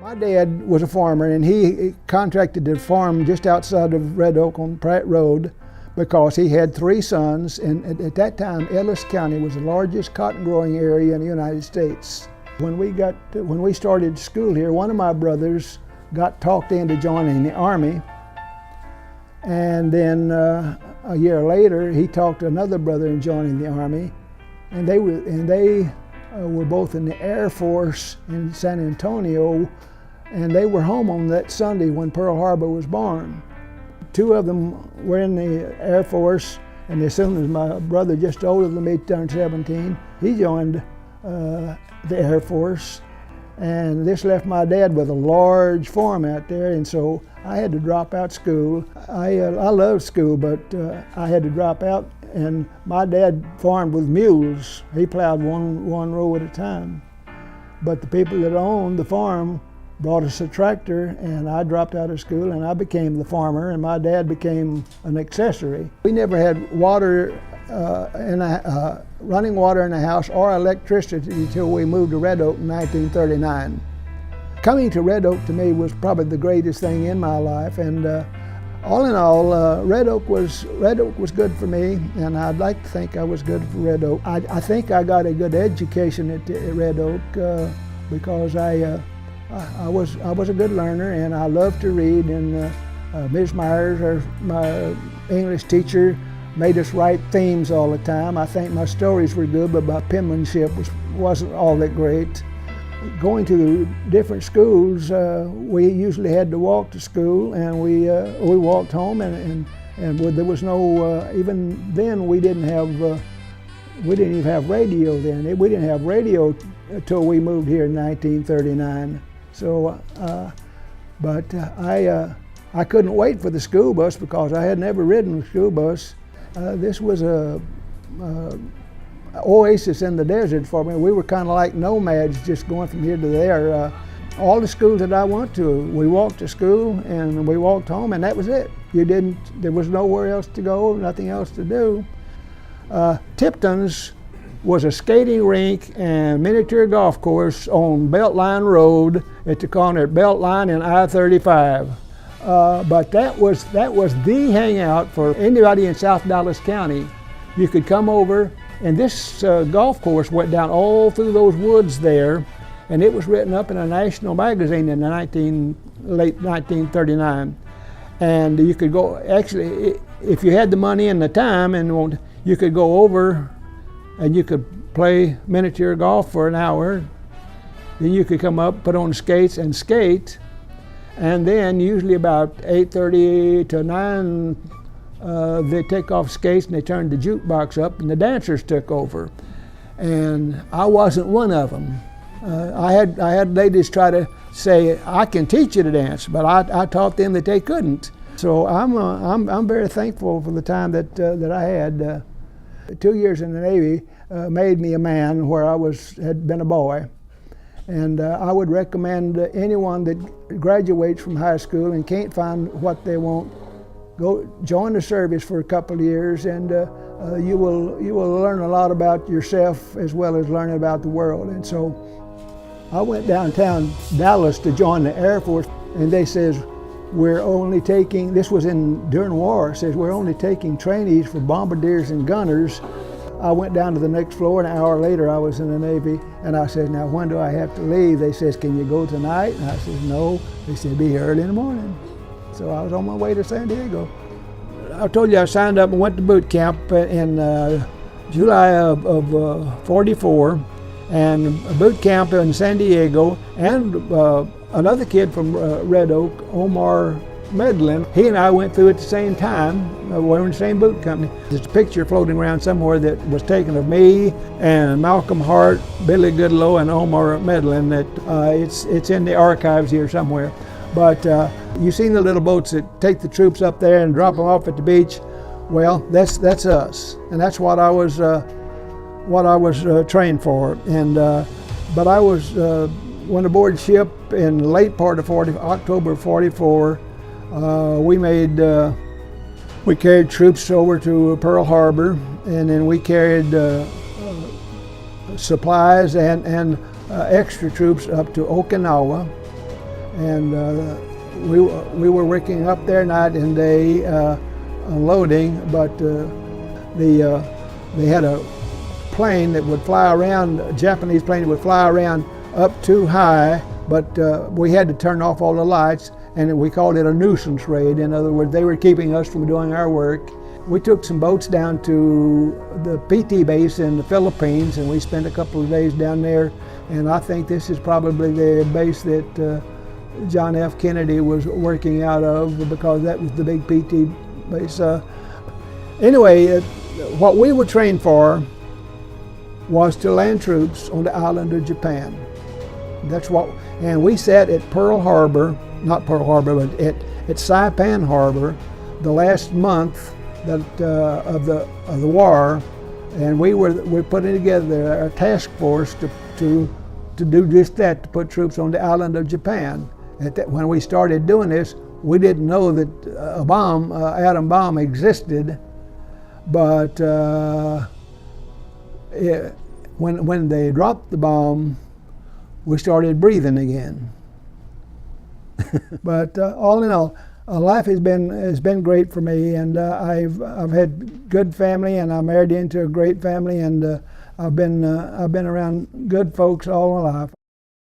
My dad was a farmer, and he contracted to farm just outside of Red Oak on Pratt Road because he had 3 sons, and at that time Ellis County was the largest cotton growing area in the United States. When we started school here, one of my brothers got talked into joining the Army, and then a year later he talked another brother into joining the Army, and they were both in the Air Force in San Antonio, and they were home on that Sunday when Pearl Harbor was born. 2 of them were in the Air Force, and as soon as my brother, just older than me, turned 17, he joined the Air Force, and this left my dad with a large farm out there, and so I had to drop out school. I loved school, but I had to drop out, and my dad farmed with mules. He plowed one row at a time. But the people that owned the farm brought us a tractor, and I dropped out of school and I became the farmer, and my dad became an accessory. We never had water, running water in the house or electricity until we moved to Red Oak in 1939. Coming to Red Oak to me was probably the greatest thing in my life, and all in all, Red Oak was good for me, and I'd like to think I was good for Red Oak. I think I got a good education at Red Oak because I was a good learner, and I loved to read, and Ms. Myers, my English teacher, made us write themes all the time. I think my stories were good, but my penmanship wasn't all that great. Going to different schools, we usually had to walk to school, and we walked home, and there was no, even then we didn't even have radio then. We didn't have radio until we moved here in 1939. So, but I couldn't wait for the school bus because I had never ridden a school bus. This was a oasis in the desert for me. We were kind of like nomads, just going from here to there. All the schools that I went to, we walked to school and we walked home, and that was it. There was nowhere else to go, nothing else to do. Tipton's was a skating rink and miniature golf course on Beltline Road at the corner of Beltline and I-35. But that was the hangout for anybody in South Dallas County. You could come over, and this golf course went down all through those woods there, and it was written up in a national magazine in the late 1939. And you could go, actually, if you had the money and the time, and you could go over and you could play miniature golf for an hour. Then you could come up, put on skates and skate, and then usually about 8:30 to 9, they take off skates and they turned the jukebox up, and the dancers took over. And I wasn't one of them. I had ladies try to say, I can teach you to dance, but I taught them that they couldn't. So I'm very thankful for the time that I had. 2 years in the Navy made me a man where I had been a boy. And I would recommend anyone that graduates from high school and can't find what they want, go join the service for a couple of years, and you will learn a lot about yourself as well as learning about the world. And so I went downtown Dallas to join the Air Force, and they says, we're only taking, this was during war, it says we're only taking trainees for bombardiers and gunners. I went down to the next floor, and an hour later I was in the Navy, and I said, now when do I have to leave? They says, can you go tonight? And I said, no. They said, be here early in the morning. So I was on my way to San Diego. I told you I signed up and went to boot camp in July of 44, and boot camp in San Diego, and another kid from Red Oak, Omar Medlin, he and I went through at the same time. We were in the same boot company. There's a picture floating around somewhere that was taken of me and Malcolm Hart, Billy Goodlow, and Omar Medlin. That it's in the archives here somewhere. But you've seen the little boats that take the troops up there and drop them off at the beach. Well, that's us, and that's what I was trained for. And but I was went aboard ship in the late part of October 44. We carried troops over to Pearl Harbor, and then we carried supplies and extra troops up to Okinawa. and we were working up there night and day unloading, but they had a plane that would fly around, a Japanese plane that would fly around up too high, but we had to turn off all the lights, and we called it a nuisance raid. In other words, they were keeping us from doing our work. We took some boats down to the PT base in the Philippines, and we spent a couple of days down there, and I think this is probably the base that John F. Kennedy was working out of, because that was the big PT base. Anyway, what we were trained for was to land troops on the island of Japan. That's what, and we sat at Pearl Harbor, not Pearl Harbor, but at Saipan Harbor the last month that, of the war, and we're putting together a task force to do just that, to put troops on the island of Japan. When we started doing this, we didn't know that a bomb, atom bomb, existed, but when they dropped the bomb, we started breathing again. But all in all, life has been great for me, and I've had good family, and I married into a great family, and I've been around good folks all my life.